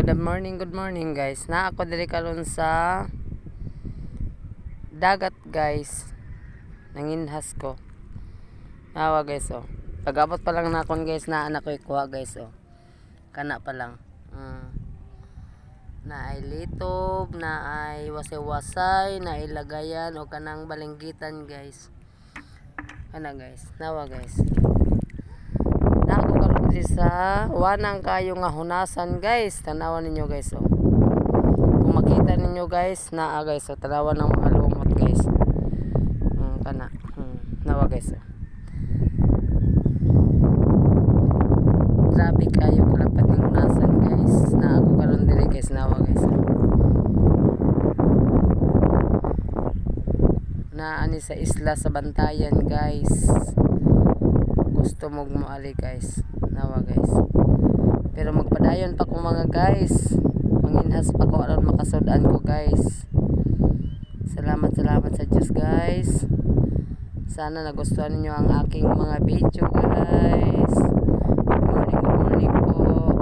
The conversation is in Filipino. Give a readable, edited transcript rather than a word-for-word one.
good morning guys. Na ako diri karon sa dagat guys. Nanginhas ko. Nawa guys oh. Pag-abot pa lang na akon guys na anak ko ikuha guys oh. Kana pa lang. Na ay litob, na ay wasay-wasay, na ay lagayan o kanang balinggitan guys. Kana guys. Nawa guys. Na ako karon diri sa wanang kayo nga hunasan guys. Tanawan ninyo guys oh. Kung makita ninyo guys, naa guys oh, tanawan ng mga lumot guys. Kana. Nawa guys oh. Grabe kayo kalapat ng hunasan guys. Na ako karon diri guys, nawa guys oh. Na ani sa isla sa Bantayan guys. Gusto mong muali guys. Nawa guys. Pero magpadayon pa ko mga guys. Manginhas pa ko aron makasudan ko guys. Salamat sa Diyos guys. Sana nagustuhan niyo ang aking mga video guys. Good morning po.